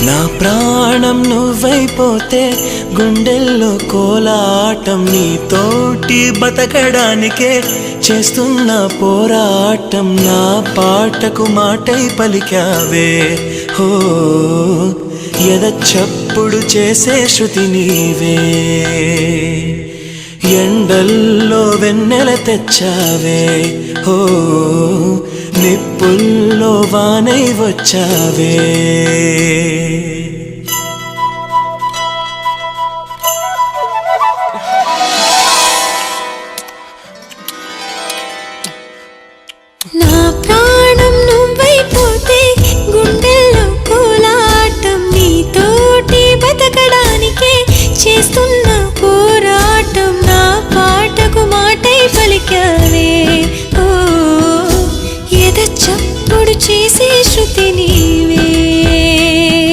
నా ప్రాణం నువ్వైపోతే గుండెల్లో కోలాటం నీతోటి బతకడానికే చేస్తున్న పోరాటం నా పాటకు మాటై పలికావే హో ఎద చప్పుడు చేసే శృతి నీవే ఎండల్లో వెన్నెల తెచ్చావే హో నిప్పుల్లో వానై వచ్చావే